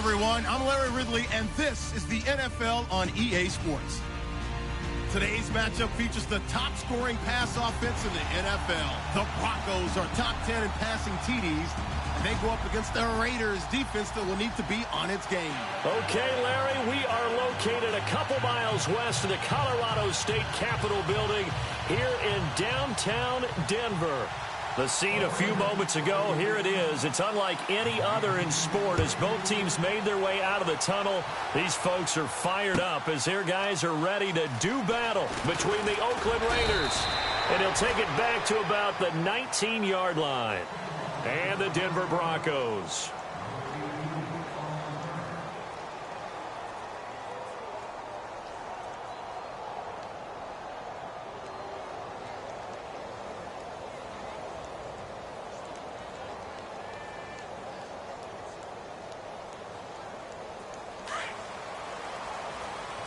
everyone. I'm Larry Ridley, and this is the NFL on EA Sports. Today's matchup features the top-scoring pass offense in the NFL. The Broncos are top 10 in passing TDs, and they go up against the Raiders defense that will need to be on its game. Okay, Larry, we are located a couple miles west of the Colorado State Capitol building here in downtown Denver. The scene a few moments ago, here it is. It's unlike any other in sport as both teams made their way out of the tunnel. These folks are fired up as their guys are ready to do battle between the Oakland Raiders. And he'll take it back to about the 19-yard line. And the Denver Broncos.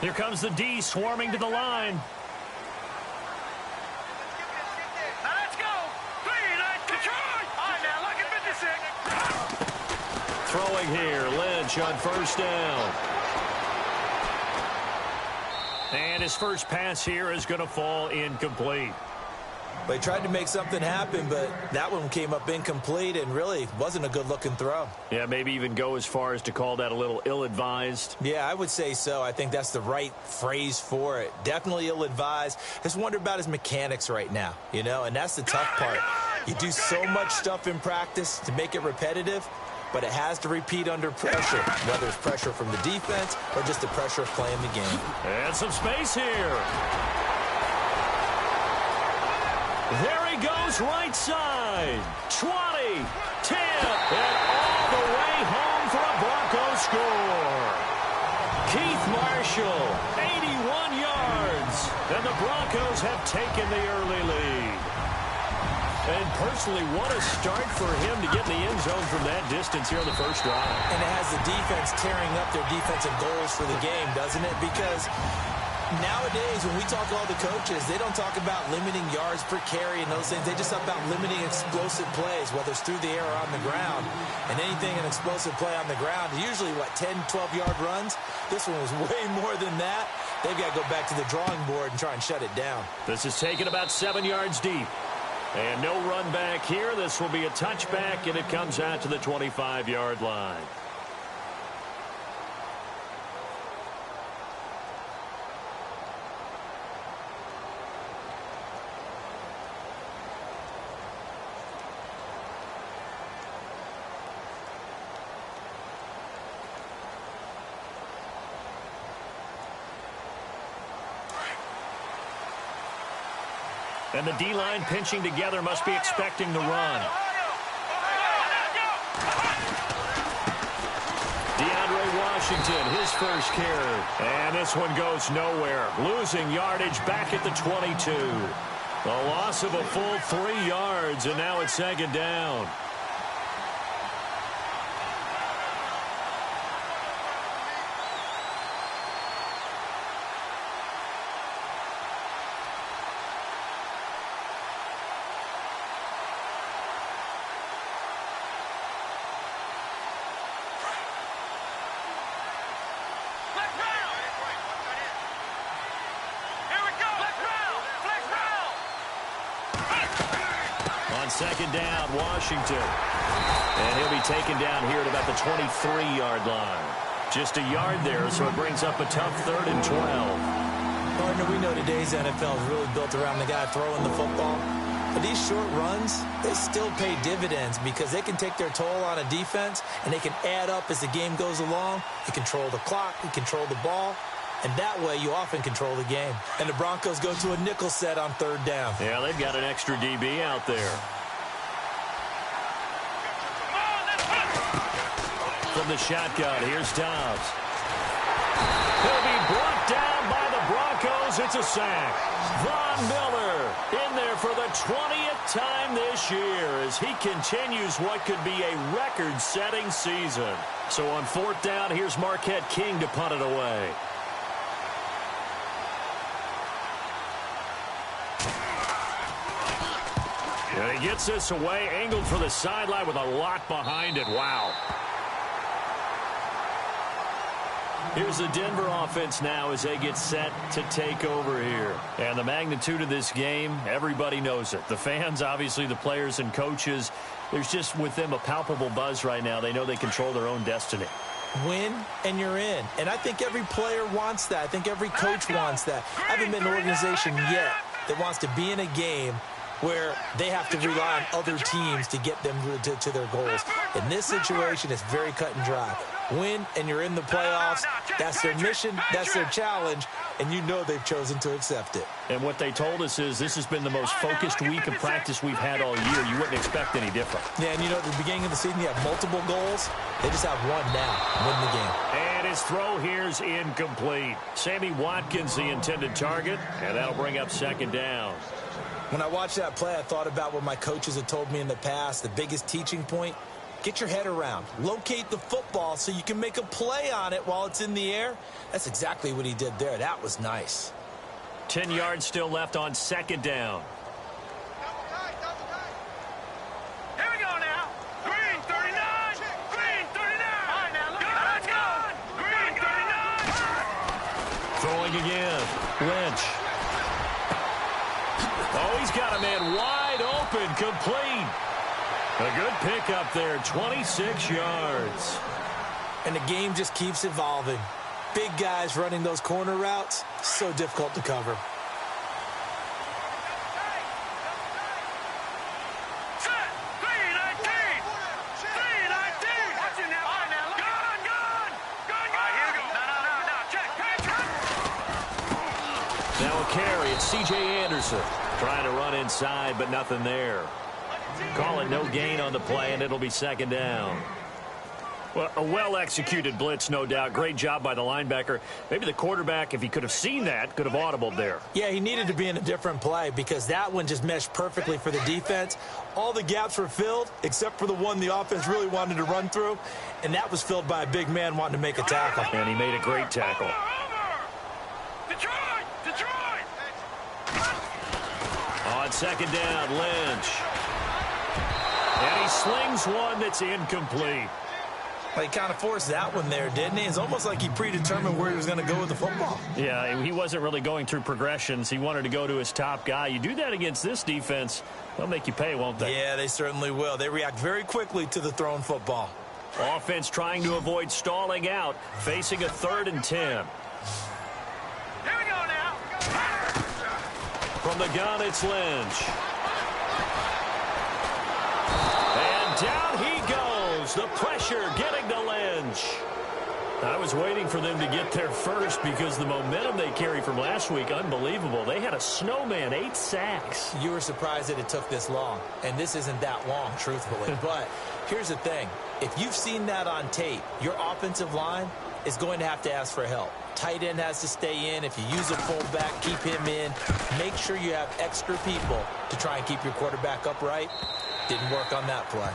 Here comes the D swarming to the line. Now let's go. 3, 9, all right, now look at 56. Throwing here, Lynch on first down. And his first pass here is going to fall incomplete. They tried to make something happen, but that one came up incomplete and really wasn't a good-looking throw. Yeah, maybe even go as far as to call that a little ill-advised. Yeah, I would say so. I think that's the right phrase for it. Definitely ill-advised. Just wonder about his mechanics right now, you know, and that's the tough part. You do so much stuff in practice to make it repetitive, but it has to repeat under pressure, whether it's pressure from the defense or just the pressure of playing the game. And some space here. There he goes, right side. 20, 10, and all the way home for a Broncos score. Keith Marshall, 81 yards, and the Broncos have taken the early lead. And personally, what a start for him to get in the end zone from that distance here on the first drive. And it has the defense tearing up their defensive goals for the game, doesn't it? Because nowadays, when we talk to all the coaches, they don't talk about limiting yards per carry and those things. They just talk about limiting explosive plays, whether it's through the air or on the ground. And anything an explosive play on the ground, usually, 10, 12-yard runs? This one was way more than that. They've got to go back to the drawing board and try and shut it down. This is taken about 7 yards deep. And no run back here. This will be a touchback, and it comes out to the 25-yard line. And the D-line pinching together must be expecting the run. DeAndre Washington, his first carry. And this one goes nowhere. Losing yardage back at the 22. A loss of a full 3 yards, and now it's second down. Second down, Washington. And he'll be taken down here at about the 23-yard line. Just a yard there, so it brings up a tough 3rd and 12. Partner, we know today's NFL is really built around the guy throwing the football. But these short runs, they still pay dividends because they can take their toll on a defense, and they can add up as the game goes along. You control the clock, you control the ball. And that way, you often control the game. And the Broncos go to a nickel set on 3rd down. Yeah, they've got an extra DB out there. From the shotgun, here's Dobbs. He'll be brought down by the Broncos. It's a sack. Von Miller in there for the 20th time this year as he continues what could be a record-setting season. So on 4th down, here's Marquette King to punt it away. And he gets this away, angled for the sideline with a lot behind it. Wow. Here's the Denver offense now as they get set to take over here. And the magnitude of this game, everybody knows it. The fans, obviously the players and coaches, there's just with them a palpable buzz right now. They know they control their own destiny. Win and you're in. And I think every player wants that. I think every coach wants that. I haven't been in an organization yet that wants to be in a game where they have to rely on other teams to get them to their goals. In this situation, it's very cut and dry. Win, and you're in the playoffs. That's their mission. That's their challenge. And you know they've chosen to accept it. And what they told us is this has been the most focused week of practice we've had all year. You wouldn't expect any different. Yeah, and you know, at the beginning of the season, you have multiple goals. They just have one now. Win the game. And his throw here's incomplete. Sammy Watkins, the intended target, and that'll bring up second down. When I watched that play, I thought about what my coaches had told me in the past. The biggest teaching point, get your head around. Locate the football so you can make a play on it while it's in the air. That's exactly what he did there. That was nice. 10 yards still left on second down. Here we go now. Green 39. Green 39. All right, now, let's go. Green 39. Throwing again. Lynch. Oh, he's got a man wide open, complete. A good pickup there, 26 yards. And the game just keeps evolving. Big guys running those corner routes, so difficult to cover. Set. 319. 319. Watch it now. All right, now, gun. All right, here we go. No. Check. Now a carry. It's C.J. Anderson. Trying to run inside, but nothing there. Call it no gain on the play, and it'll be second down. Well, a well-executed blitz, no doubt. Great job by the linebacker. Maybe the quarterback, if he could have seen that, could have audibled there. Yeah, he needed to be in a different play because that one just meshed perfectly for the defense. All the gaps were filled except for the one the offense really wanted to run through, and that was filled by a big man wanting to make a tackle. And he made a great tackle. Detroit. On second down, Lynch. And he slings one that's incomplete. Well, he kind of forced that one there, didn't he? It's almost like he predetermined where he was going to go with the football. Yeah, he wasn't really going through progressions. He wanted to go to his top guy. You do that against this defense, they'll make you pay, won't they? Yeah, they certainly will. They react very quickly to the thrown football. Offense trying to avoid stalling out, facing a 3rd and 10. Here we go now. From the gun, it's Lynch. And down he goes. The pressure getting to Lynch. I was waiting for them to get there first because the momentum they carry from last week, unbelievable. They had a snowman, 8 sacks. You were surprised that it took this long, and this isn't that long, truthfully. But here's the thing. If you've seen that on tape, your offensive line is going to have to ask for help. Tight end has to stay in. If you use a fullback, keep him in. Make sure you have extra people to try and keep your quarterback upright. Didn't work on that play.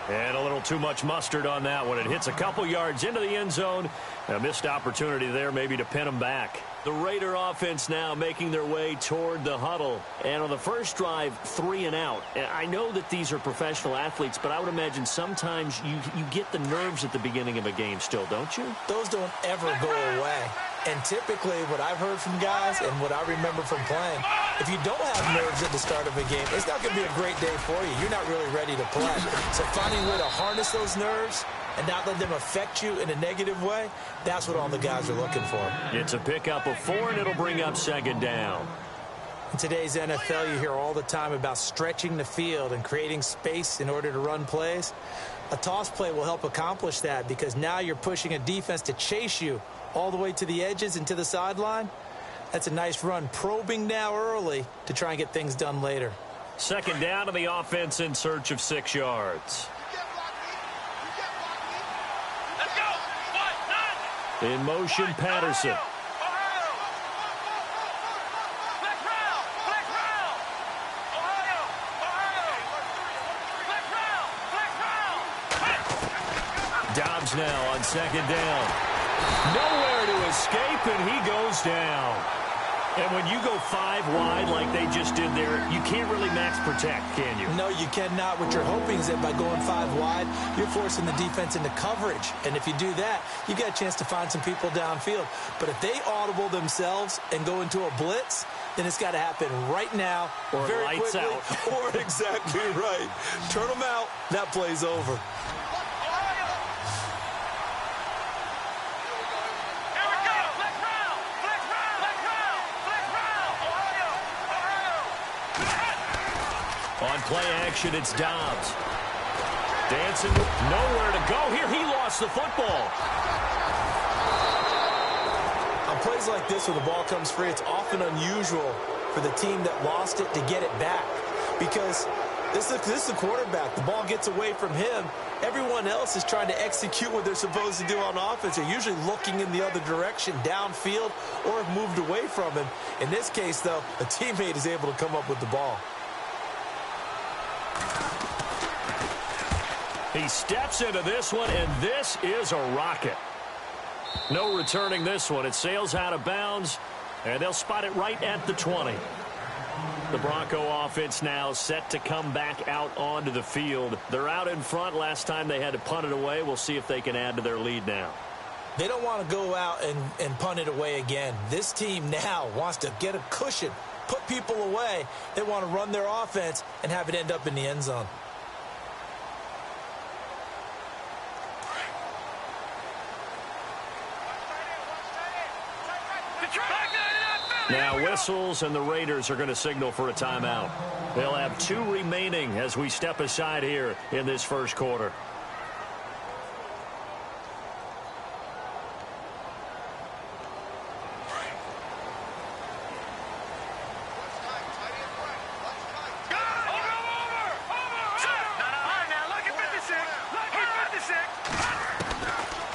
And a little too much mustard on that one. It hits a couple yards into the end zone. A missed opportunity there maybe to pin them back. The Raider offense now making their way toward the huddle. And on the first drive, 3 and out. I know that these are professional athletes, but I would imagine sometimes you get the nerves at the beginning of a game still, don't you? Those don't ever go away. And typically what I've heard from guys and what I remember from playing, if you don't have nerves at the start of a game, it's not going to be a great day for you. You're not really ready to play. So finding a way to harness those nerves and not let them affect you in a negative way, that's what all the guys are looking for. It's a pickup of 4, and it'll bring up second down. In today's NFL, you hear all the time about stretching the field and creating space in order to run plays. A toss play will help accomplish that because now you're pushing a defense to chase you all the way to the edges and to the sideline. That's a nice run, probing now early to try and get things done later. Second down to the offense in search of 6 yards. Let's go. In motion, Patterson. Dobbs now on second down. Nowhere to escape, and he goes down. And when you go 5 wide like they just did there, you can't really max protect, can you? No, you cannot. What you're hoping is that by going 5 wide, you're forcing the defense into coverage. And if you do that, you got a chance to find some people downfield. But if they audible themselves and go into a blitz, then it's got to happen right now, or very lights quickly, out. or exactly right. Turn them out, that play's over. On play action, it's Dobbs. Dancing, nowhere to go here. He lost the football. On plays like this where the ball comes free, it's often unusual for the team that lost it to get it back. Because this is the quarterback. The ball gets away from him. Everyone else is trying to execute what they're supposed to do on offense. They're usually looking in the other direction, downfield, or have moved away from him. In this case, though, a teammate is able to come up with the ball. He steps into this one, and this is a rocket. No returning this one. It sails out of bounds, and they'll spot it right at the 20. The Bronco offense now set to come back out onto the field. They're out in front. Last time they had to punt it away. We'll see if they can add to their lead now. They don't want to go out and punt it away again. This team now wants to get a cushion, put people away. They want to run their offense and have it end up in the end zone. Now whistles, and the Raiders are going to signal for a timeout. They'll have 2 remaining as we step aside here in this first quarter.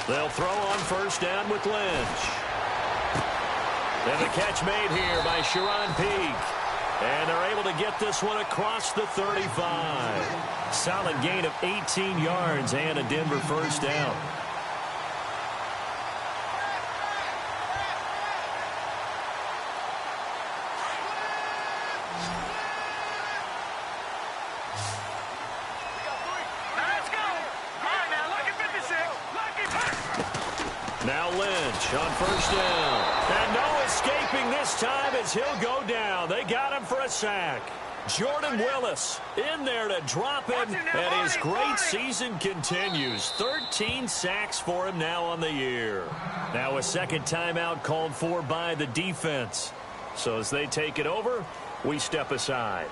They'll throw on first down with Lynch. And the catch made here by Sharon Peak. And they're able to get this one across the 35. Solid gain of 18 yards and a Denver first down. Now Lynch on first down. And no escaping this time as he'll go down. They got him for a sack. Jordan Willis in there to drop him, and his great season continues. 13 sacks for him now on the year. Now a second timeout called for by the defense. So as they take it over, we step aside.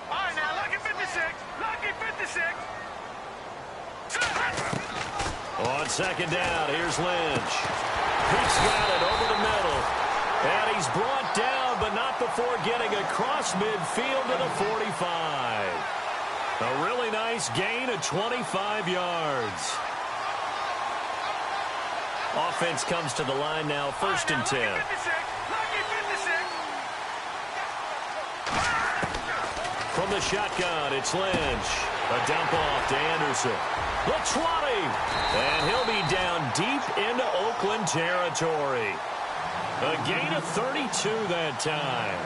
All right, now, lucky 56. Lucky 56. On second down, here's Lynch. Peak's got it over the middle. And he's brought down, but not before getting across midfield to the 45. A really nice gain of 25 yards. Offense comes to the line now, first and 10. Lucky 56. Lucky 56. From the shotgun, it's Lynch. A dump off to Anderson. The 20. And he'll be down deep into Oakland territory. A gain of 32 that time.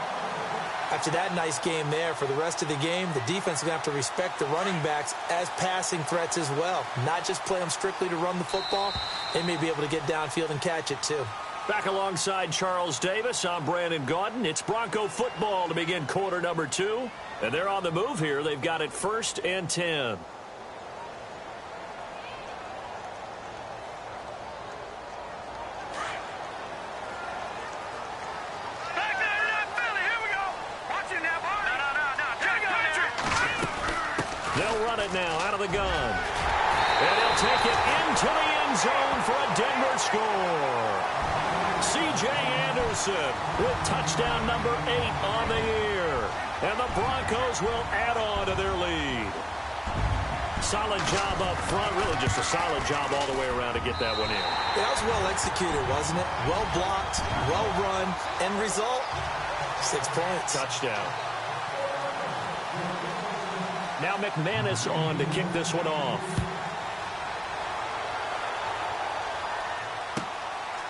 After that nice game there, for the rest of the game, the defense is going to have to respect the running backs as passing threats as well. Not just play them strictly to run the football. They may be able to get downfield and catch it too. Back alongside Charles Davis, I'm Brandon Gaudin. It's Bronco football to begin quarter number 2. And they're on the move here. They've got it first and 10. They'll run it now out of the gun. And they'll take it into the end zone for a Denver score. C.J. Anderson with touchdown number 8 on the year. And the Broncos will add on to their lead. Solid job up front. Really just a solid job all the way around to get that one in. That was well executed, wasn't it? Well blocked, well run. End result, 6 points. Touchdown. Now McManus on to kick this one off.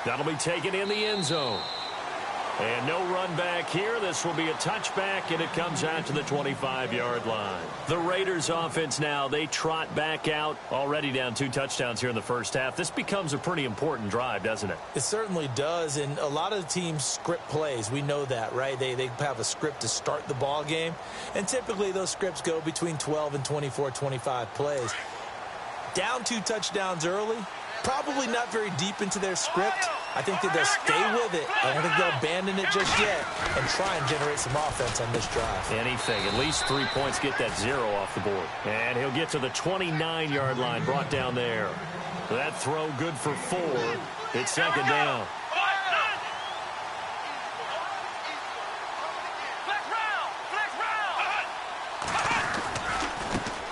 That'll be taken in the end zone. And no run back here. This will be a touchback, and it comes out to the 25-yard line. The Raiders offense now, they trot back out, already down 2 touchdowns here in the first half. This becomes a pretty important drive, doesn't it? It certainly does, and a lot of the teams script plays. We know that, right? They have a script to start the ball game, and typically those scripts go between 12 and 24, 25 plays. Down 2 touchdowns early, probably not very deep into their script. I think that they'll stay with it. I don't think they'll abandon it just yet and try and generate some offense on this drive. Anything. At least 3 points, get that 0 off the board. And he'll get to the 29-yard line, brought down there. So that throw good for 4. It's second down.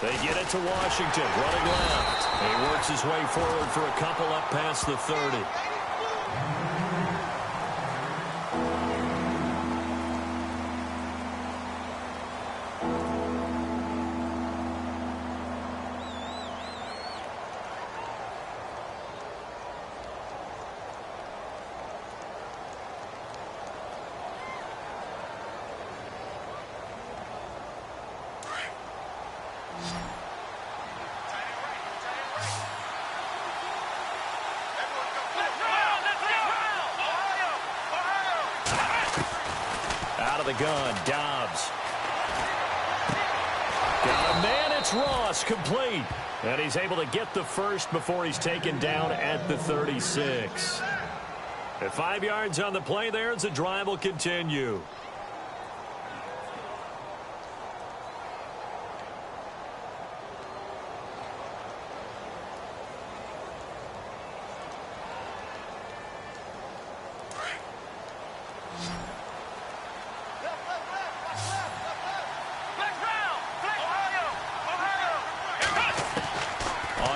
They get it to Washington, running left. He works his way forward for a couple up past the 30. The gun, Dobbs. Got a man, it's Ross, complete. And he's able to get the first before he's taken down at the 36. At 5 yards on the play there, as the drive will continue.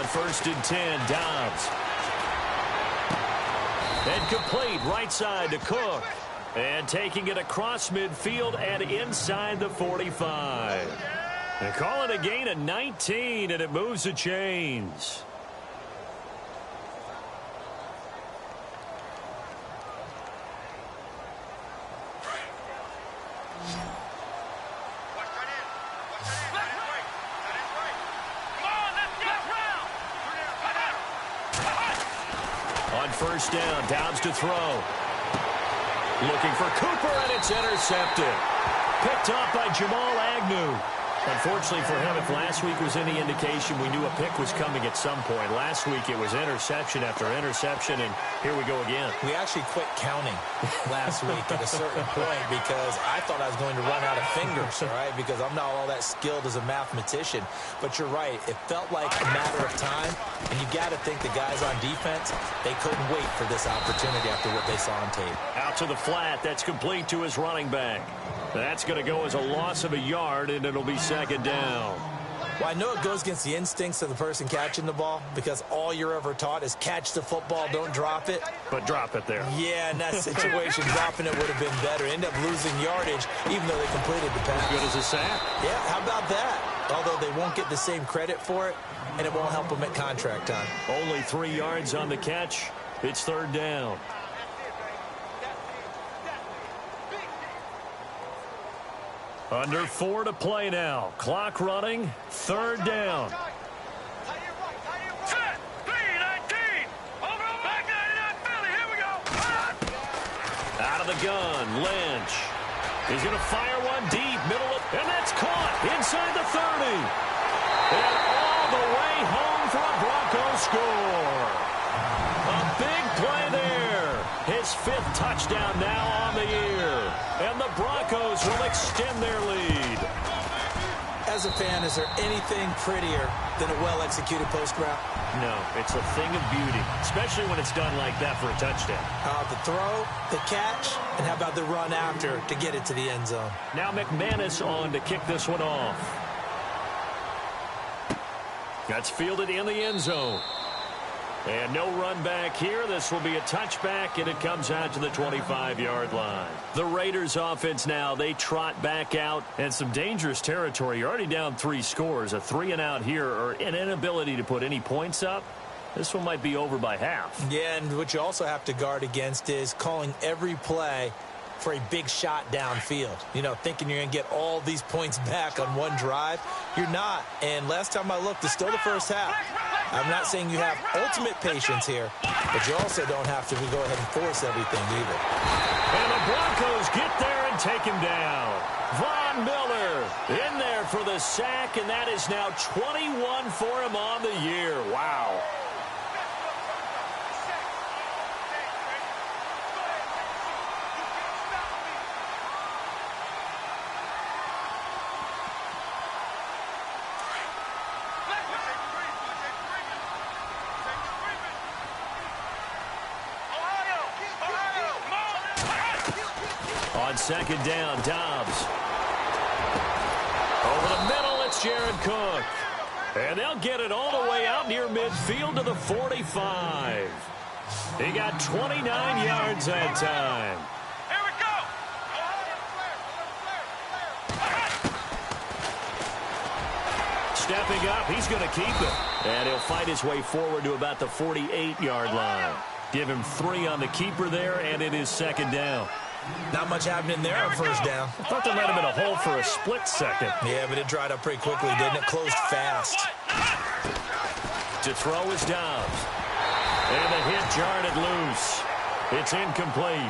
First and 10, Dobbs. And complete right side to Cook. And taking it across midfield and inside the 45. And call it a gain of 19, and it moves the chains. First down, Dobbs to throw. Looking for Cooper, and it's intercepted. Picked off by Jamal Agnew. Unfortunately for him, if last week was any indication, we knew a pick was coming at some point. Last week it was interception after interception, and here we go again. We actually quit counting last week at a certain point because I thought I was going to run out of fingers, all right, because I'm not all that skilled as a mathematician. But you're right. It felt like a matter of time, and you got to think the guys on defense, they couldn't wait for this opportunity after what they saw on tape. Out to the flat. That's complete to his running back. That's going to go as a loss of a yard, and it'll be second down. Well, I know it goes against the instincts of the person catching the ball because all you're ever taught is catch the football, don't drop it. But drop it there. Yeah, in that situation, dropping it would have been better. End up losing yardage, even though they completed the pass. As good as a sack. Yeah, how about that? Although they won't get the same credit for it, and it won't help them at contract time. Only 3 yards on the catch. It's third down. Under 4 to play now. Clock running. Third down. Set. 3-19. Over. Back 99 Philly. Here we go. Out of the gun. Lynch. He's going to fire one deep. Middle of. And that's caught. Inside the 30. And all the way home for a Broncos score. A big play there. His 5th touchdown now on the year. And the Broncos will extend their lead. As a fan, is there anything prettier than a well-executed post route? No, it's a thing of beauty, especially when it's done like that for a touchdown. The throw, the catch, and how about the run after to get it to the end zone? Now McManus on to kick this one off. That's fielded in the end zone. And no run back here. This will be a touchback, and it comes out to the 25-yard line. The Raiders offense now, they trot back out, and some dangerous territory. You're already down 3 scores. A 3-and-out here, or an inability to put any points up. This one might be over by half. Yeah, and what you also have to guard against is calling every play for a big shot downfield. You know, thinking you're going to get all these points back on one drive. You're not. And last time I looked, it's still the first half. I'm not saying you have ultimate patience here, but you also don't have to go ahead and force everything either. And the Broncos get there and take him down. Von Miller in there for the sack, and that is now 21 for him on the year. Wow. On second down, Dobbs. Over the middle, it's Jared Cook. And they'll get it all the way out near midfield to the 45. He got 29 yards that time. Here we go. Stepping up, he's going to keep it. And he'll fight his way forward to about the 48-yard line. Give him 3 on the keeper there, and it is second down. Not much happening there on first down. I thought they let him in a hole for a split second. Yeah, but it dried up pretty quickly, didn't it? Closed fast. To throw is Dobbs. And the hit jarred it loose. It's incomplete.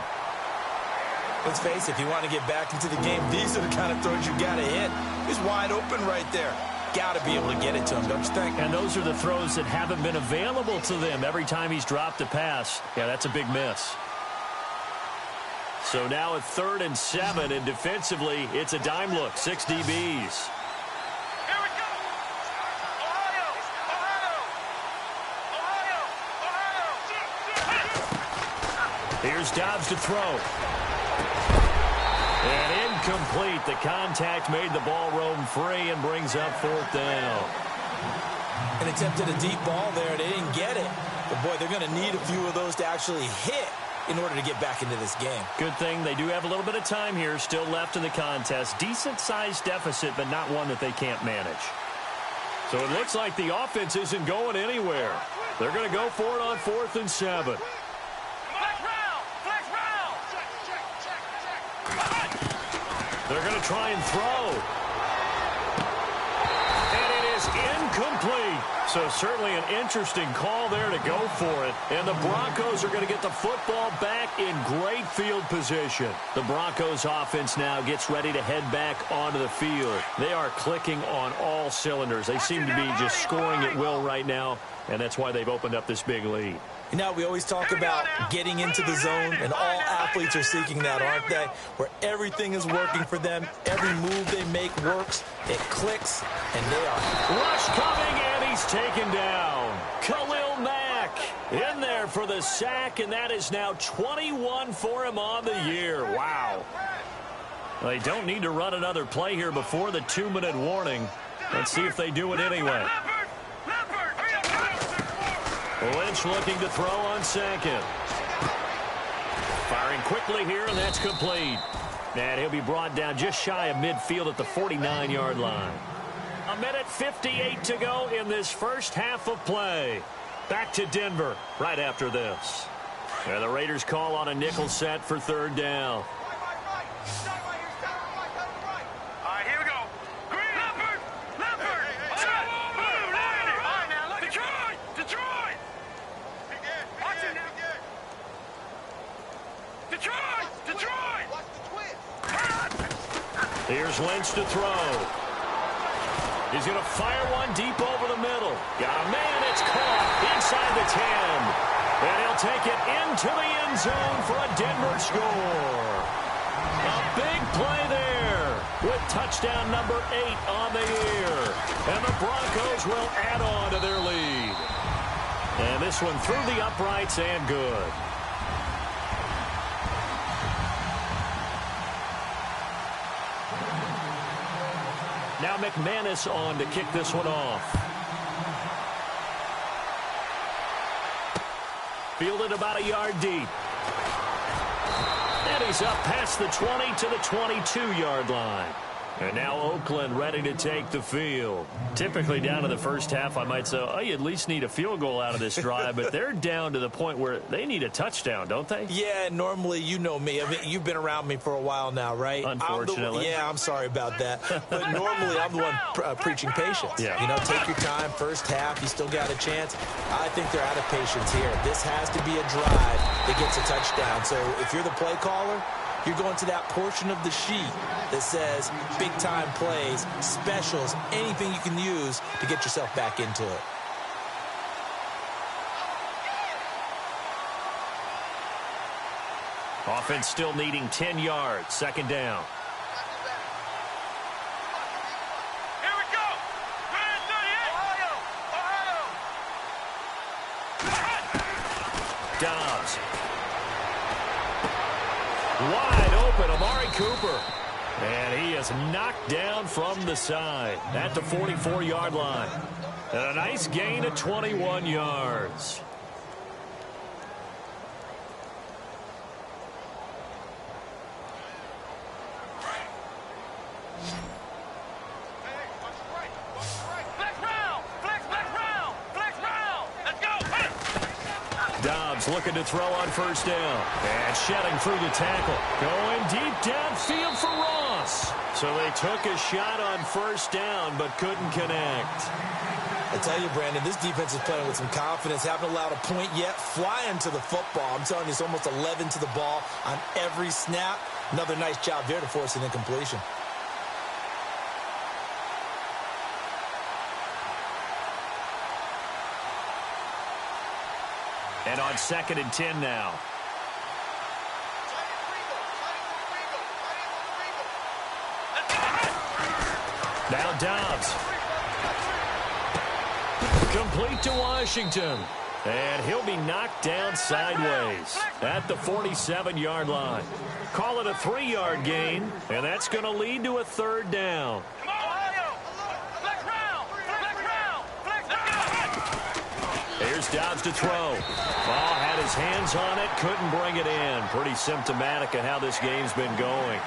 Let's face it, if you want to get back into the game, these are the kind of throws you got to hit. He's wide open right there. Got to be able to get it to him, don't you think? And those are the throws that haven't been available to them every time he's dropped a pass. Yeah, that's a big miss. So now at 3rd and 7, and defensively, it's a dime look. 6 DBs. Here we go. Ohio. Here's Dobbs to throw. And incomplete. The contact made the ball roam free and brings up 4th down. And attempted a deep ball there. They didn't get it. But, boy, they're going to need a few of those to actually hit in order to get back into this game. Good thing they do have a little bit of time here still left in the contest. Decent-sized deficit, but not one that they can't manage. So it looks like the offense isn't going anywhere. They're going to go for it on 4th and 7. Flex round. Flex round. They're going to try and throw. And it is incomplete. So certainly an interesting call there to go for it. And the Broncos are going to get the football back in great field position. The Broncos offense now gets ready to head back onto the field. They are clicking on all cylinders. They seem to be just scoring at will right now, and that's why they've opened up this big lead. You know, we always talk about getting into the zone, and all athletes are seeking that, aren't they? Where everything is working for them, every move they make works, it clicks, and they are. Rush coming, and he's taken down. Khalil Mack in there for the sack, and that is now 21 for him on the year. Wow. They don't need to run another play here before the 2-minute warning. Let's see if they do it anyway. Lynch looking to throw on second. Firing quickly here, and that's complete. And he'll be brought down just shy of midfield at the 49-yard line. 1:58 to go in this first half of play. Back to Denver right after this. And the Raiders call on a nickel set for 3rd down. Here's Lynch to throw. He's going to fire one deep over the middle. Got a man, it's caught inside the 10. And he'll take it into the end zone for a Denver score. A big play there with touchdown number 8 on the year. And the Broncos will add on to their lead. And this one through the uprights and good. Now McManus on to kick this one off. Fielded about a yard deep. And he's up past the 20 to the 22-yard line. And now Oakland ready to take the field. Typically down to the first half, I might say, oh, you at least need a field goal out of this drive, but they're down to the point where they need a touchdown, don't they? Yeah, normally, you know me. I mean, you've been around me for a while now, right? Unfortunately. I'm sorry about that. But normally, I'm the one preaching patience. Yeah. You know, take your time, first half, you still got a chance. I think they're out of patience here. This has to be a drive that gets a touchdown. So if you're the play caller, you're going to that portion of the sheet that says big-time plays, specials, anything you can use to get yourself back into it. Offense still needing 10 yards. Second down. Here we go. 38. Ohio. Dobbs. Wide open, Amari Cooper. And he is knocked down from the side at the 44-yard line. And a nice gain of 21 yards. Dobbs looking to throw on first down. And shedding through the tackle. Going deep downfield for Ross. So they took a shot on first down but couldn't connect. I tell you, Brandon, this defense is playing with some confidence. Haven't allowed a point yet. Flying to the football. I'm telling you, it's almost 11 to the ball on every snap. Another nice job there to force an incompletion. And on 2nd and 10 now. Now Dobbs. Complete to Washington. And he'll be knocked down sideways at the 47-yard line. Call it a 3-yard gain, and that's going to lead to a third down. Here's Dobbs to throw. Ball had his hands on it, couldn't bring it in. Pretty symptomatic of how this game's been going.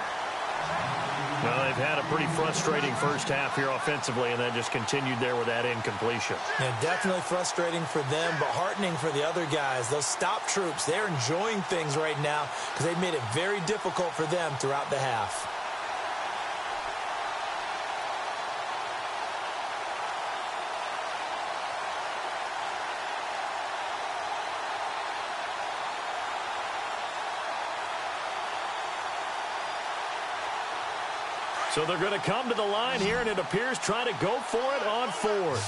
Well, they've had a pretty frustrating first half here offensively, and then just continued there with that incompletion. Yeah, definitely frustrating for them, but heartening for the other guys. Those stop troops, they're enjoying things right now because they've made it very difficult for them throughout the half. So they're going to come to the line here, and it appears trying to go for it on 4th.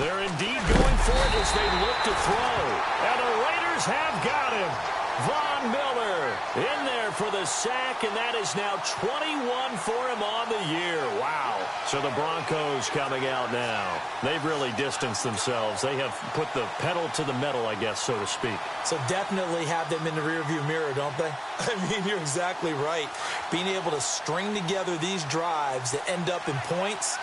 They're indeed going for it as they look to throw. And the Raiders have got him. Von Miller in there for the sack, and that is now 21 for him on the year. Wow. So the Broncos coming out now. They've really distanced themselves. They have put the pedal to the metal, I guess, so to speak. So definitely have them in the rearview mirror, don't they? I mean, you're exactly right. Being able to string together these drives that end up in points,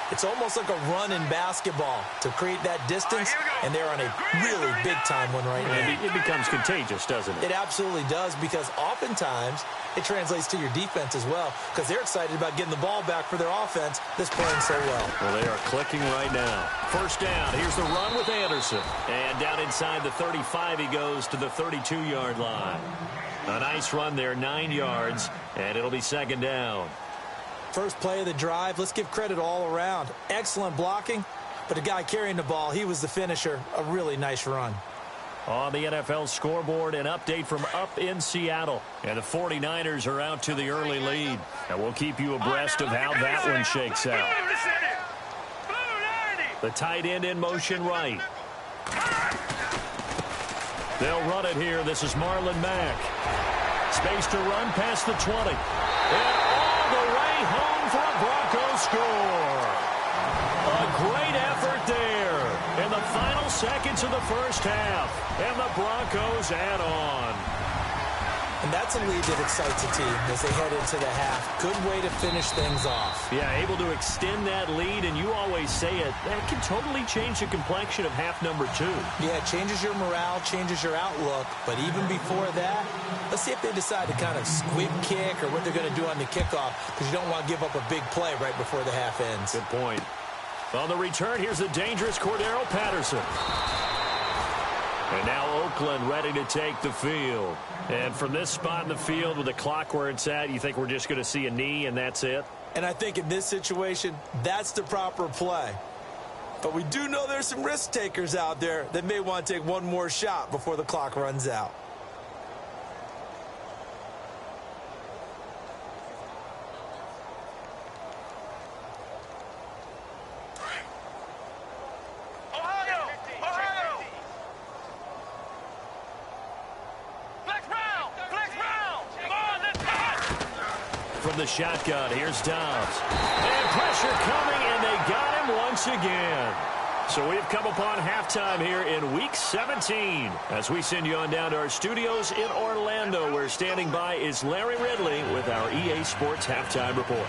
it's almost like a run in basketball to create that distance, and they're on a really big-time one right now. It becomes contagious, doesn't it? It absolutely does, because oftentimes it translates to your defense as well, because they're excited about getting the ball back for their offense that's playing so well. Well, they are clicking right now. First down. Here's the run with Anderson. And down inside the 35, he goes to the 32-yard line. A nice run there, 9 yards, and it'll be second down. First play of the drive, let's give credit all around. Excellent blocking, but the guy carrying the ball, he was the finisher. A really nice run. On the NFL scoreboard, an update from up in Seattle. And the 49ers are out to the early lead. And we'll keep you abreast of how that one shakes out. The tight end in motion right. They'll run it here. This is Marlon Mack. Space to run past the 20. And all the way home for a Broncos score. A great effort there in the final seconds of the first half. And the Broncos add on. And that's a lead that excites a team as they head into the half. Good way to finish things off. Yeah, able to extend that lead, and you always say it, that can totally change the complexion of half number 2. Yeah, it changes your morale, changes your outlook. But even before that, let's see if they decide to kind of squib kick or what they're going to do on the kickoff, because you don't want to give up a big play right before the half ends. Good point. On the return, here's the dangerous Cordero Patterson. And now Oakland ready to take the field. And from this spot in the field with the clock where it's at, you think we're just going to see a knee and that's it? And I think in this situation, that's the proper play. But we do know there's some risk takers out there that may want to take one more shot before the clock runs out. From the shotgun, here's Dobbs. And pressure coming, and they got him once again. So we've come upon halftime here in Week 17. As we send you on down to our studios in Orlando, where standing by is Larry Ridley with our EA Sports Halftime Report.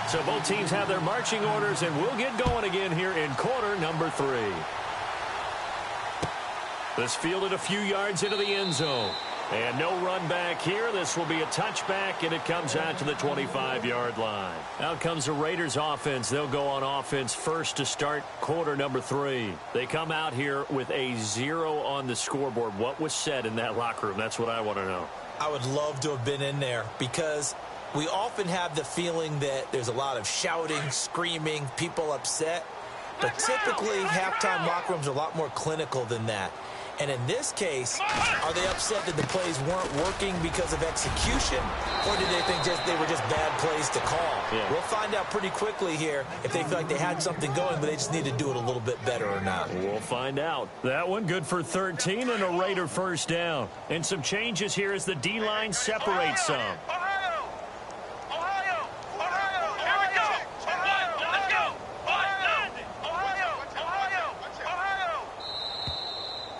So both teams have their marching orders, and we'll get going again here in quarter number 3. This fielded a few yards into the end zone. And no run back here. This will be a touchback, and it comes out to the 25-yard line. Out comes the Raiders offense. They'll go on offense first to start quarter number 3. They come out here with a 0 on the scoreboard. What was said in that locker room? That's what I want to know. I would love to have been in there because we often have the feeling that there's a lot of shouting, screaming, people upset. But typically, halftime locker rooms are a lot more clinical than that. And in this case, are they upset that the plays weren't working because of execution? Or did they think they were just bad plays to call? Yeah. We'll find out pretty quickly here if they feel like they had something going, but they just need to do it a little bit better or not. We'll find out. That one good for 13 and a Raider first down. And some changes here as the D-line separates some.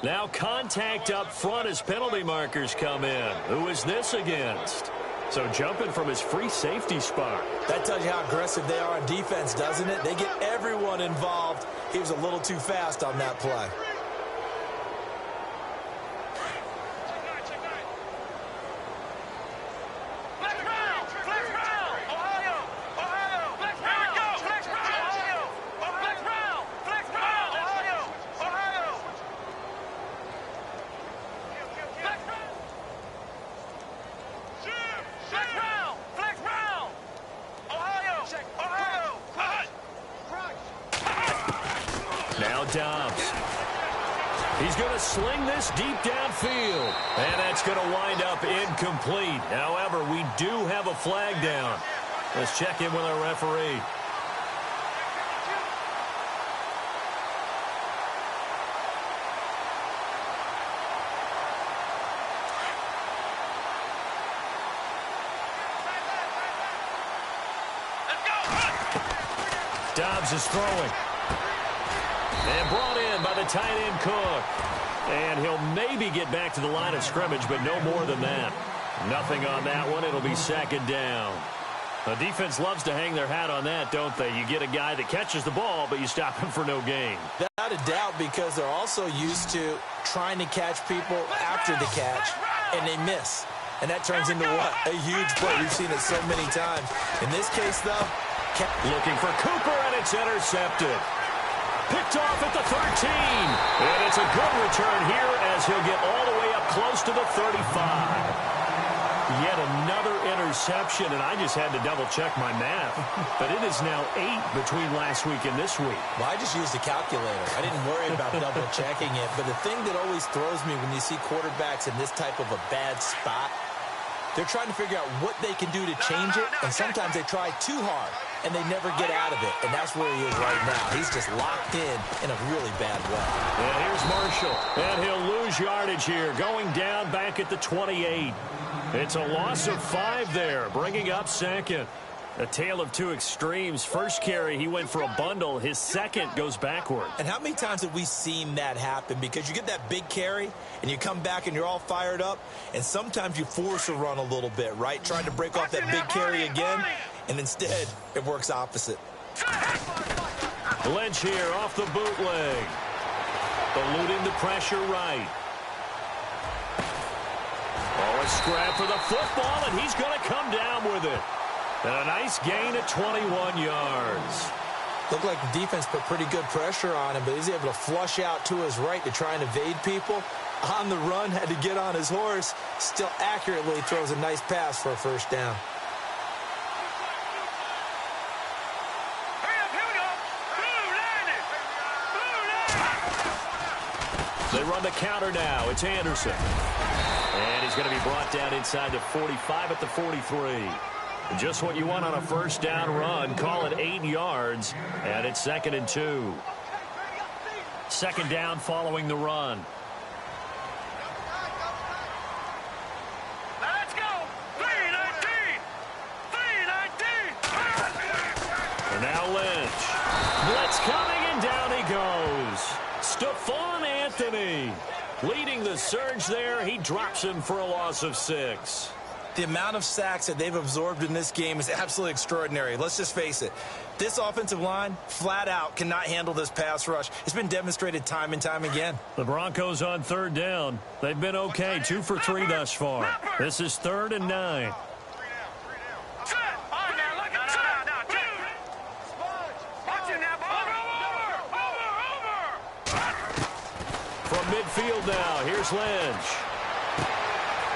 Now contact up front as penalty markers come in. Who is this against? So jumping from his free safety spot. That tells you how aggressive they are on defense, doesn't it? They get everyone involved. He was a little too fast on that play. Dobbs. He's going to sling this deep downfield. And that's going to wind up incomplete. However, we do have a flag down. Let's check in with our referee. Dobbs is throwing. And brought in by the tight end Cook. And he'll maybe get back to the line of scrimmage, but no more than that. Nothing on that one. It'll be second down. The defense loves to hang their hat on that, don't they? You get a guy that catches the ball, but you stop him for no gain. Without a doubt, because they're also used to trying to catch people after the catch, and they miss. And that turns into what? A huge play. We've seen it so many times. In this case, though, looking for Cooper, and it's intercepted. Picked off at the 13. And it's a good return here as he'll get all the way up close to the 35. Yet another interception, and I just had to double-check my math. But it is now 8 between last week and this week. Well, I just used a calculator. I didn't worry about double-checking it. But the thing that always throws me when you see quarterbacks in this type of a bad spot They're trying to figure out what they can do to change it, and sometimes they try too hard, and they never get out of it, and that's where he is right now. He's just locked in a really bad way. And here's Marshall, and he'll lose yardage here, going down back at the 28. It's a loss of 5 there, bringing up second. A tale of two extremes. First carry, he went for a bundle. His second goes backward. And how many times have we seen that happen? Because you get that big carry, and you come back, and you're all fired up, and sometimes you force a run a little bit, right? Trying to break off that big carry again, and instead, it works opposite. Lynch here off the bootleg. Eluding the pressure right. Oh, a scrap for the football, and he's going to come down with it. And a nice gain at 21 yards. Looked like the defense put pretty good pressure on him, but he's able to flush out to his right to try and evade people. On the run, had to get on his horse. Still accurately throws a nice pass for a first down. They run the counter now. It's Anderson. And he's going to be brought down inside the 45 at the 43. Just what you want on a first down run. Call it 8 yards, and it's 2nd and 2. Second down following the run. Let's go! 319! 319! And now Lynch. Blitz coming, and down he goes. Stephon Anthony leading the surge there. He drops him for a loss of 6. The amount of sacks that they've absorbed in this game is absolutely extraordinary. Let's just face it. This offensive line, flat out, cannot handle this pass rush. It's been demonstrated time and time again. The Broncos on third down. They've been okay, 2 for 3 thus far. This is 3rd and 9. From midfield now, here's Lynch.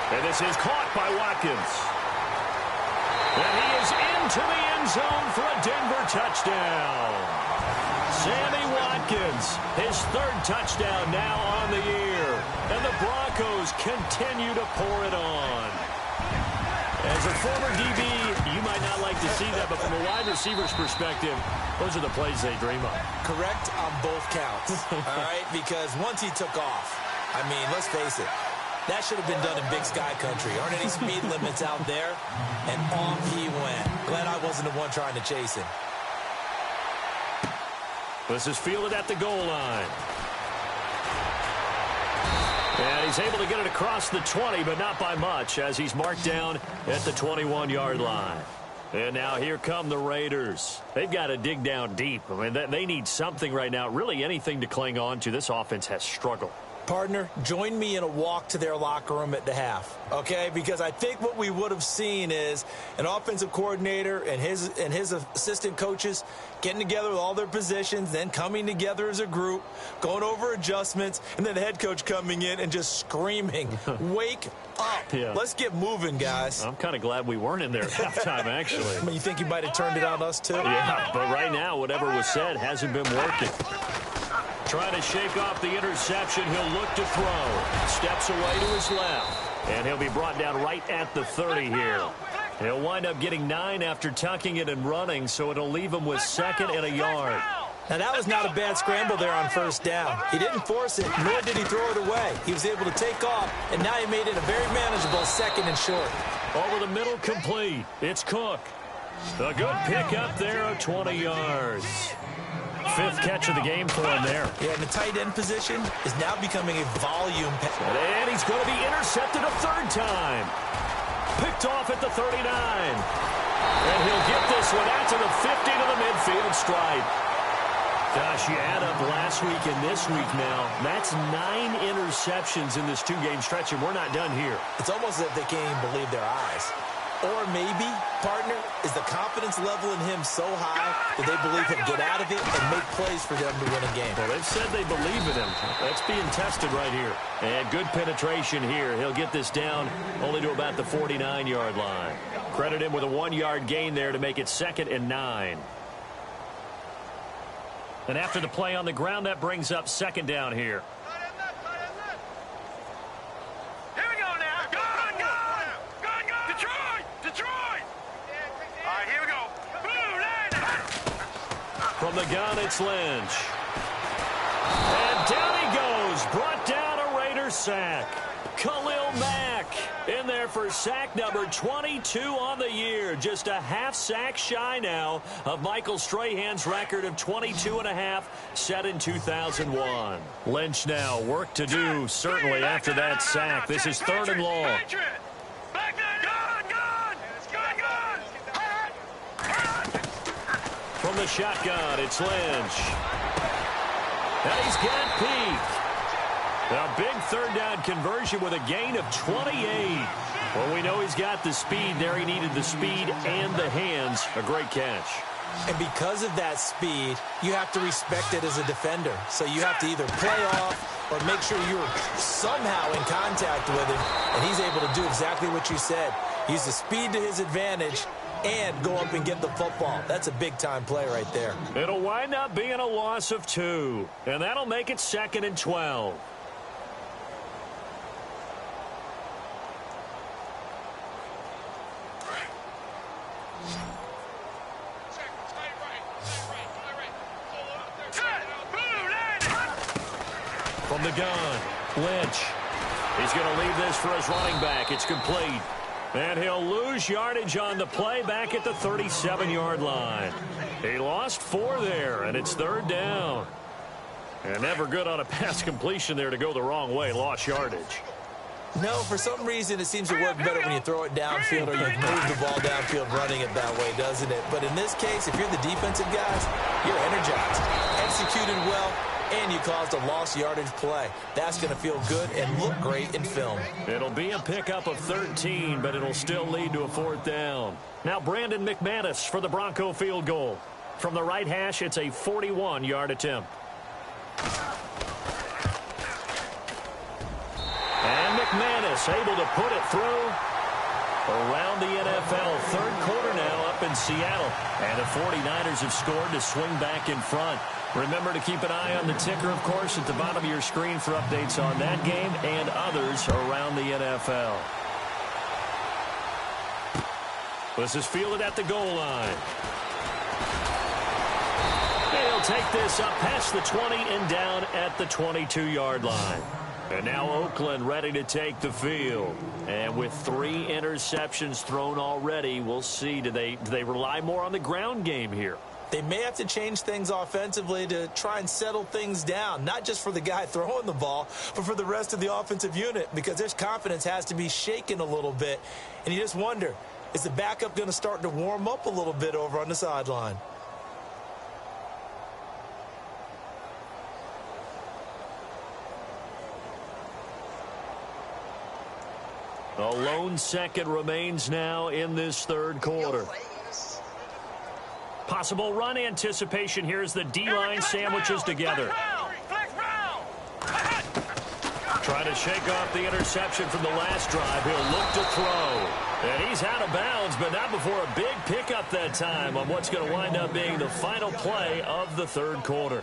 And this is caught by Watkins. And he is into the end zone for a Denver touchdown. Sammy Watkins, his 3rd touchdown now on the year. And the Broncos continue to pour it on. As a former DB, you might not like to see that, but from a wide receiver's perspective, those are the plays they dream of. Correct on both counts, all right? Because once he took off, I mean, let's face it, that should have been done in Big Sky Country. Aren't any speed limits out there? And off he went. Glad I wasn't the one trying to chase him. This is fielded at the goal line. And he's able to get it across the 20, but not by much, as he's marked down at the 21-yard line. And now here come the Raiders. They've got to dig down deep. I mean, they need something right now, really anything to cling on to. This offense has struggled. Partner, join me in a walk to their locker room at the half, okay? Because I think what we would have seen is an offensive coordinator and his assistant coaches getting together with all their positions, then coming together as a group, going over adjustments, and then the head coach coming in and just screaming, wake up. Yeah. Let's get moving, guys. I'm kind of glad we weren't in there at halftime, actually. I mean, you think you might have turned it on us, too? Yeah, but right now, whatever was said hasn't been working. Trying to shake off the interception. He'll look to throw. Steps away to his left. And he'll be brought down right at the 30 here. He'll wind up getting 9 after tucking it and running, so it'll leave him with 2nd and a yard. Now, that was not a bad scramble there on first down. He didn't force it, nor did he throw it away. He was able to take off, and now he made it a very manageable 2nd and short. Over the middle, complete. It's Cook. A good pick up there of 20 yards. 5th catch of the game for him there. Yeah, and the tight end position is now becoming a volume pass. And he's going to be intercepted a 3rd time. Picked off at the 39. And he'll get this one out to the 50 to the midfield stripe. Gosh, you add up last week and this week now. That's 9 interceptions in this 2-game stretch, and we're not done here. It's almost as if they can't even believe their eyes. Or maybe, partner, is the confidence level in him so high that they believe he'll get out of it and make plays for them to win a game. Well, they've said they believe in him. That's being tested right here. And good penetration here. He'll get this down only to about the 49-yard line. Credit him with a 1-yard gain there to make it 2nd and 9. And after the play on the ground, that brings up 2nd down here. Here we go now. Good. the gun, it's Lynch. And down he goes. Brought down a Raider sack. Khalil Mack in there for sack number 22 on the year. Just a half sack shy now of Michael Strahan's record of 22.5 set in 2001. Lynch now work to do certainly after that sack. This is 3rd and long. From the shotgun, it's Lynch. And he's got Peak. A big 3rd down conversion with a gain of 28. Well, we know he's got the speed there. He needed the speed and the hands. A great catch. And because of that speed, you have to respect it as a defender. So you have to either play off or make sure you're somehow in contact with him. And he's able to do exactly what you said. Use the speed to his advantage and go up and get the football. That's a big-time play right there. It'll wind up being a loss of 2. And that'll make it 2nd and 12. From the gun, Lynch. He's going to leave this for his running back. It's complete. And he'll lose yardage on the play back at the 37-yard line. He lost 4 there, and it's 3rd down. And never good on a pass completion there to go the wrong way. Lost yardage. No, for some reason it seems to work better when you throw it downfield or you move the ball downfield running it that way, doesn't it? But in this case, if you're the defensive guys, you're energized. Executed well, and you caused a lost yardage play. That's going to feel good and look great in film. It'll be a pickup of 13, but it'll still lead to a 4th down. Now Brandon McManus for the Bronco field goal. From the right hash, it's a 41-yard attempt. And McManus able to put it through around the NFL. 3rd quarter now up in Seattle. And the 49ers have scored to swing back in front. Remember to keep an eye on the ticker, of course, at the bottom of your screen for updates on that game and others around the NFL. This is fielded at the goal line. He'll take this up past the 20 and down at the 22-yard line. And now Oakland ready to take the field. And with 3 interceptions thrown already, we'll see. Do they rely more on the ground game here? They may have to change things offensively to try and settle things down, not just for the guy throwing the ball, but for the rest of the offensive unit, because their confidence has to be shaken a little bit. And you just wonder, is the backup going to start to warm up a little bit over on the sideline? A lone second remains now in this 3rd quarter. Possible run anticipation here as the D-line sandwiches together. Trying to shake off the interception from the last drive. He'll look to throw. And he's out of bounds, but not before a big pickup that time on what's going to wind up being the final play of the 3rd quarter.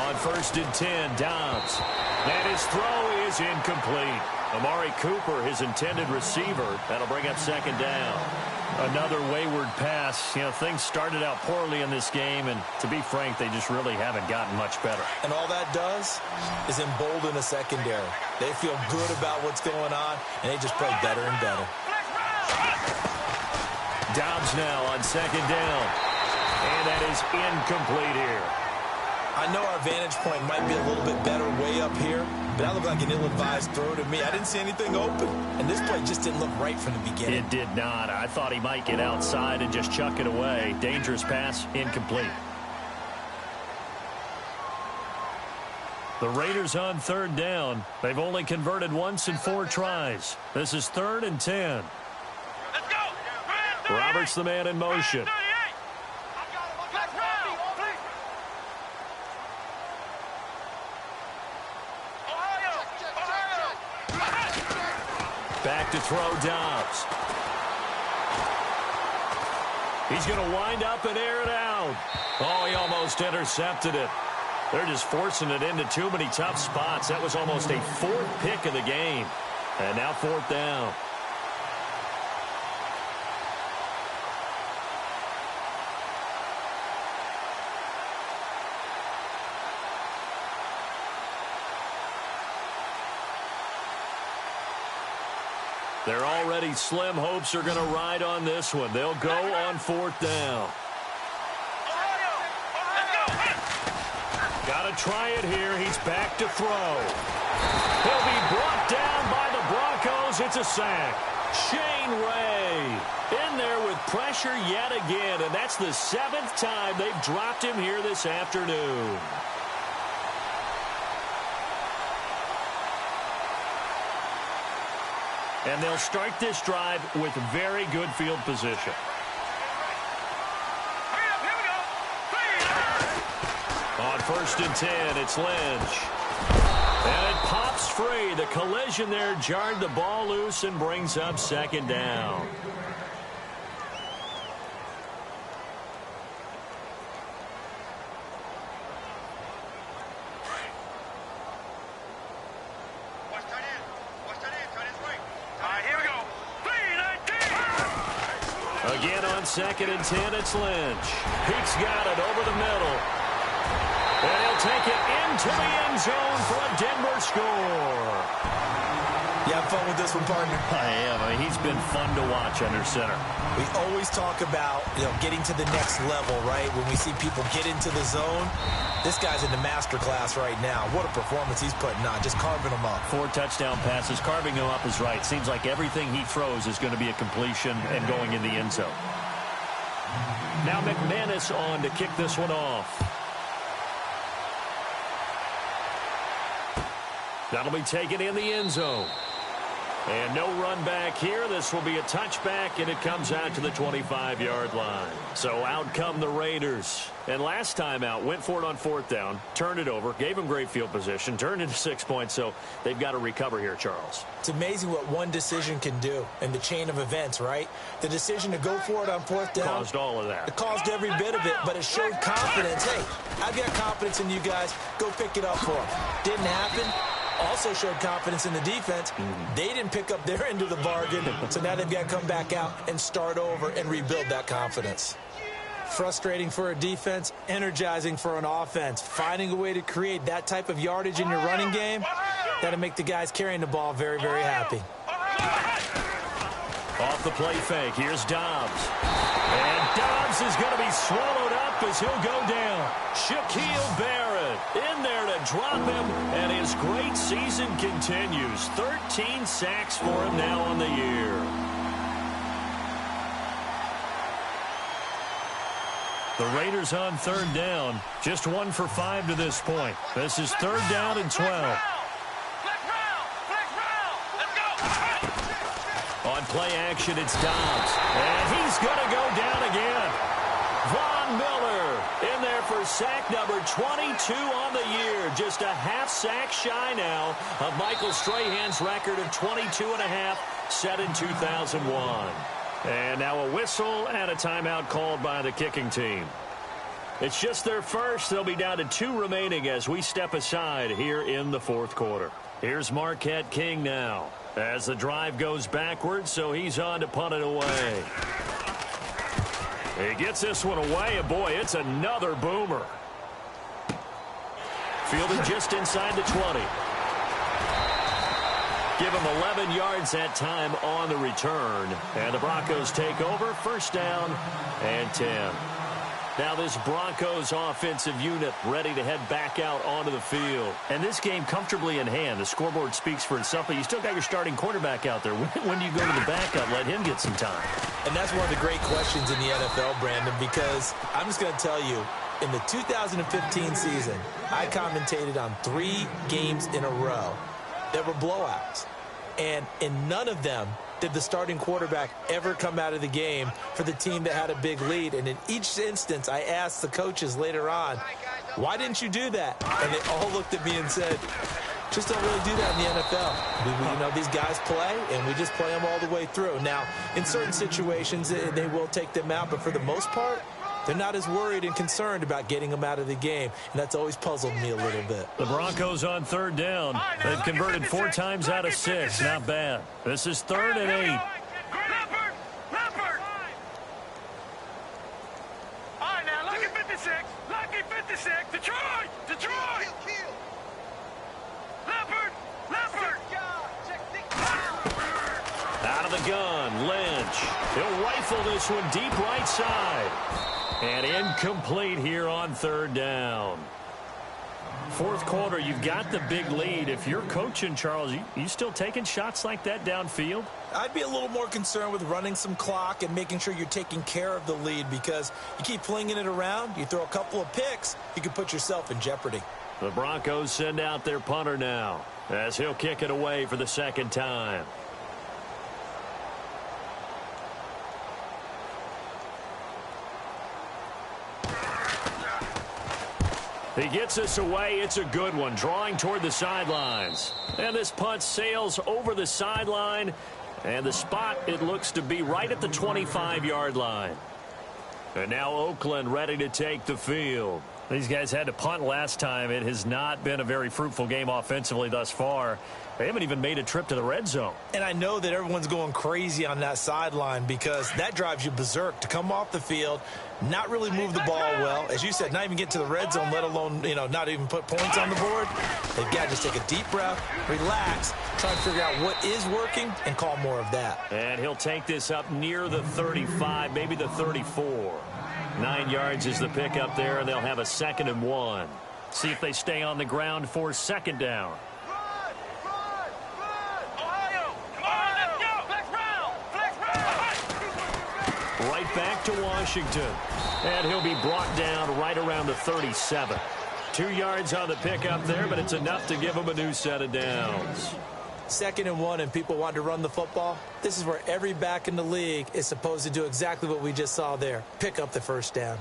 On 1st and 10, Dobbs. And his throw is incomplete. Amari Cooper, his intended receiver. That'll bring up 2nd down. Another wayward pass. You know, things started out poorly in this game, and to be frank, they just really haven't gotten much better. And all that does is embolden a secondary. They feel good about what's going on, and they just play better and better. Dobbs now on 2nd down. And that is incomplete here. I know our vantage point might be a little bit better way up here, but that looked like an ill-advised throw to me. I didn't see anything open, and this play just didn't look right from the beginning. It did not. I thought he might get outside and just chuck it away. Dangerous pass, incomplete. The Raiders on 3rd down. They've only converted once in 4 tries. This is 3rd and 10. Let's go. Roberts the man in motion. Back to throw Dobbs. He's going to wind up and air it out. Oh, he almost intercepted it. They're just forcing it into too many tough spots. That was almost a fourth pick of the game. And now fourth down. They're already slim hopes are going to ride on this one. They'll go on fourth down. Got to try it here. He's back to throw. He'll be brought down by the Broncos. It's a sack. Shane Ray in there with pressure yet again, and that's the 7th time they've dropped him here this afternoon. And they'll start this drive with very good field position. On 1st and 10, it's Lynch. And it pops free. The collision there jarred the ball loose and brings up 2nd down. Again on 2nd and 10, it's Lynch. Peake's got it over the middle. And he'll take it into the end zone for a Denver score. You have fun with this one, partner? I am. I mean, he's been fun to watch under center. We always talk about, getting to the next level, right? When we see people get into the zone, this guy's in the master class right now. What a performance he's putting on, just carving them up. 4 touchdown passes. Carving him up is right. Seems like everything he throws is going to be a completion and going in the end zone. Now McManus on to kick this one off. That'll be taken in the end zone. And no run back here. This will be a touchback, and it comes out to the 25-yard line. So out come the Raiders. And last time out, went for it on 4th down, turned it over, gave them great field position, turned into 6 points. So they've got to recover here, Charles. It's amazing what one decision can do in the chain of events, right? The decision to go for it on 4th down. Caused all of that. It caused every bit of it, but it showed confidence. Hey, I've got confidence in you guys. Go pick it up for them. Didn't happen. Also showed confidence in the defense. They didn't pick up their end of the bargain, so now they've got to come back out and start over and rebuild that confidence. Frustrating for a defense, energizing for an offense. Finding a way to create that type of yardage in your running game, that'll make the guys carrying the ball very, very happy. Off the play fake, here's Dobbs. And Dobbs is going to be swallowed up as he'll go down. Shaquille Barrett in there to drop him, and his great season continues. 13 sacks for him now on the year. The Raiders on 3rd down, just 1 for 5 to this point. This is 3rd down and 12. On play action, it's Dobbs. And he's going to go down again. Von Miller in there for sack number 22 on the year. Just a half sack shy now of Michael Strahan's record of 22 and a half set in 2001. And now a whistle and a timeout called by the kicking team. It's just their first. They'll be down to 2 remaining as we step aside here in the 4th quarter. Here's Marquette King now as the drive goes backwards, so he's on to punt it away. He gets this one away, and boy, it's another boomer. Fielded just inside the 20. Give him 11 yards that time on the return. And the Broncos take over, 1st down and 10. Now this Broncos offensive unit ready to head back out onto the field. And this game comfortably in hand. The scoreboard speaks for itself, but you still got your starting quarterback out there. When do you go to the backup? Let him get some time. And that's one of the great questions in the NFL, Brandon, because I'm just going to tell you, in the 2015 season, I commentated on 3 games in a row that were blowouts. And in none of them did the starting quarterback ever come out of the game for the team that had a big lead. And in each instance, I asked the coaches later on, why didn't you do that? And they all looked at me and said, Just don't really do that in the NFL. These guys play, and we just play them all the way through. Now, in certain situations, they will take them out, but for the most part, they're not as worried and concerned about getting them out of the game, and that's always puzzled me a little bit. The Broncos on third down. They've converted 4 times out of 6. Not bad. This is 3rd and 8. Leopard! All right, now, lucky 56. Lucky 56. Detroit! Leopard! Out of the gun, Lynch. He'll rifle this one deep right side. And incomplete here on 3rd down. 4th quarter, you've got the big lead. If you're coaching, Charles, you still taking shots like that downfield? I'd be a little more concerned with running some clock and making sure you're taking care of the lead, because you keep flinging it around, you throw a couple of picks, you can put yourself in jeopardy. The Broncos send out their punter now, as he'll kick it away for the 2nd time. He gets us away. It's a good one, drawing toward the sidelines. And this punt sails over the sideline. And the spot, it looks to be right at the 25-yard line. And now Oakland ready to take the field. These guys had to punt last time. It has not been a very fruitful game offensively thus far. They haven't even made a trip to the red zone. And I know that everyone's going crazy on that sideline, because that drives you berserk to come off the field, not really move the ball well. As you said, not even get to the red zone, let alone, not even put points on the board. They've got to just take a deep breath, relax, try and figure out what is working, and call more of that. And he'll take this up near the 35, maybe the 34. 9 yards is the pickup there, and they'll have a 2nd and 1. See if they stay on the ground for 2nd down. Right back to Washington. And he'll be brought down right around the 37. 2 yards on the pickup there, but it's enough to give him a new set of downs. 2nd and 1, and people want to run the football. This is where every back in the league is supposed to do exactly what we just saw there. Pick up the 1st down.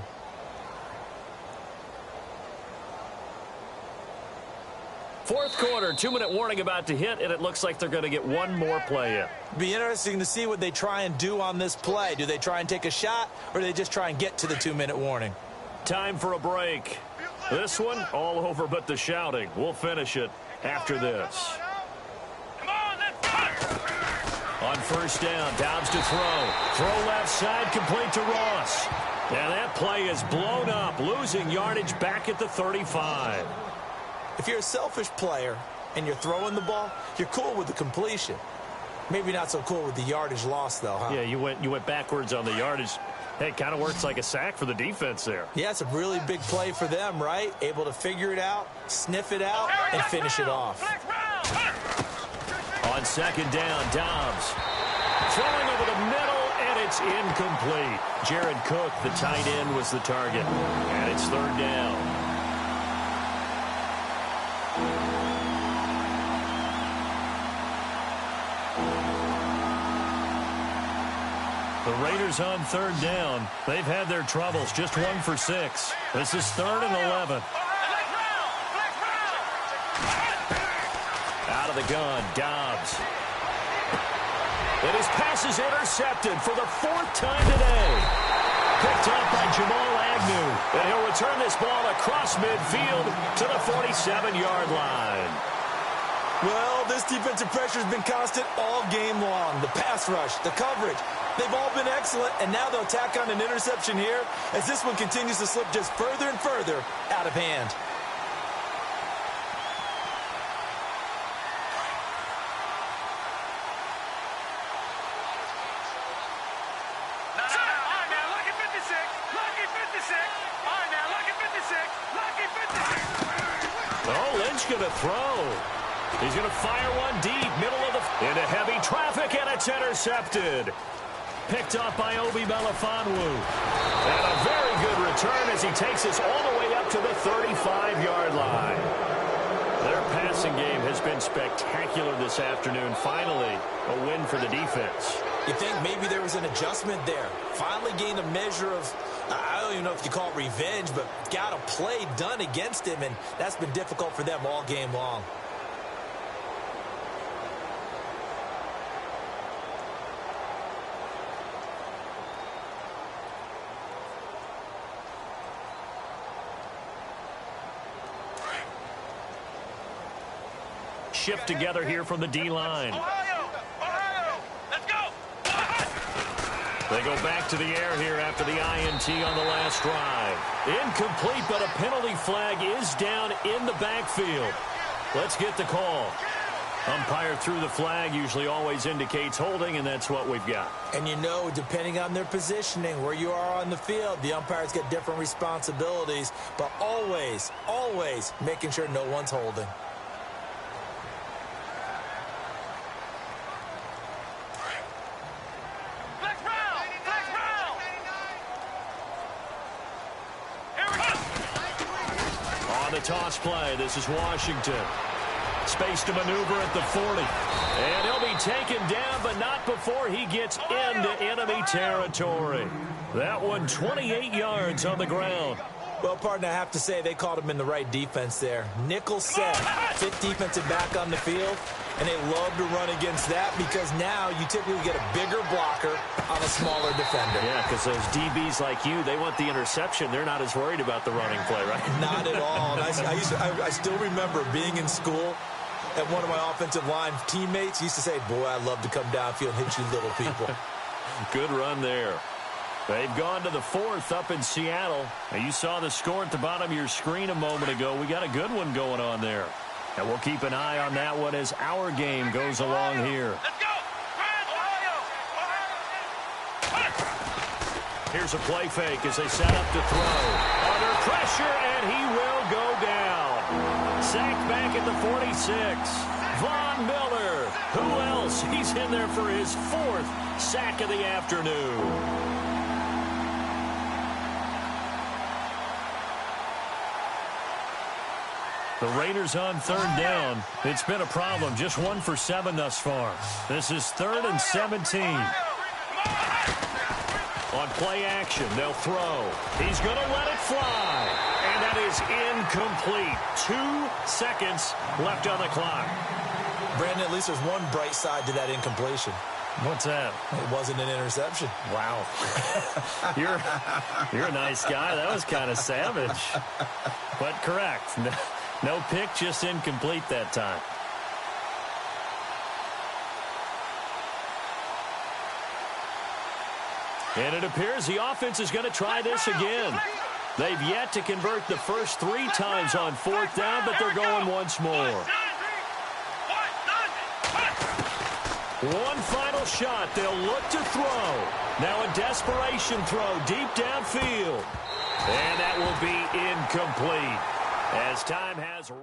Fourth quarter, 2-minute warning about to hit, and it looks like they're going to get one more play in. Be interesting to see what they try and do on this play. Do they try and take a shot, or do they just try and get to the 2-minute warning? Time for a break. This one, all over but the shouting. We'll finish it after this. On 1st down, Dobbs to throw. Throw left side, complete to Ross. And that play is blown up, losing yardage back at the 35. If you're a selfish player and you're throwing the ball, you're cool with the completion. Maybe not so cool with the yardage loss, though, huh? Yeah, you went backwards on the yardage. Hey, it kind of works like a sack for the defense there. Yeah, it's a really big play for them, right? Able to figure it out, sniff it out, and finish it off. On 2nd down, Dobbs throwing over the middle, and it's incomplete. Jared Cook, the tight end, was the target. And it's 3rd down. The Raiders on 3rd down. They've had their troubles, just 1 for 6. This is 3rd and 11. Out of the gun, Dobbs. And his pass is intercepted for the 4th time today. Picked up by Jamal Agnew. And he'll return this ball across midfield to the 47-yard line. Well, this defensive pressure has been constant all game long. The pass rush, the coverage, they've all been excellent, and now they'll tack on an interception here as this one continues to slip just further and further out of hand. Oh, Lynch going to throw. He's going to fire one deep, middle of the... into heavy traffic, and it's intercepted. Picked off by Obi Melifonwu. And a very good return as he takes us all the way up to the 35-yard line. Their passing game has been spectacular this afternoon. Finally, a win for the defense. You think maybe there was an adjustment there? Finally gained a measure of, I don't even know if you call it revenge, but got a play done against him, and that's been difficult for them all game long. shift together here from the D-line. Ohio! Let's go! They go back to the air here after the INT on the last drive. Incomplete, but a penalty flag is down in the backfield. Let's get the call. Umpire threw the flag, usually always indicates holding, and that's what we've got. And you know, depending on their positioning, where you are on the field, the umpires get different responsibilities, but always, always making sure no one's holding. Flex round! Flex round! Here we go! On the toss play, this is Washington. Space to maneuver at the 40. And he'll be taken down, but not before he gets into enemy territory. That one 28 yards on the ground. Well, partner, I have to say they called him in the right defense there. Nickel set, fit defensive back on the field, and they love to run against that because now you typically get a bigger blocker on a smaller defender. Yeah, because those DBs like you, they want the interception. They're not as worried about the running play, right? Not at all. And I still remember being in school, and one of my offensive line teammates used to say, boy, I love to come downfield and hit you little people. Good run there. They've gone to the fourth up in Seattle. Now, you saw the score at the bottom of your screen a moment ago. We got a good one going on there. And we'll keep an eye on that one as our game goes along here. Let's go! Here's a play fake as they set up to throw. Under pressure, and he will go down. Sacked back at the 46. Von Miller. Who else? He's in there for his fourth sack of the afternoon. The Raiders on third down. It's been a problem. Just 1 for 7 thus far. This is 3rd and 17. On play action, they'll throw. He's going to let it fly. And that is incomplete. 2 seconds left on the clock. Brandon, at least there's one bright side to that incompletion. What's that? It wasn't an interception. Wow. You're a nice guy. That was kind of savage. But correct. No pick, just incomplete that time. And it appears the offense is going to try this again. They've yet to convert the first 3 times on 4th down, but they're going once more. One final shot. They'll look to throw. Now a desperation throw deep downfield. And that will be incomplete as time has run.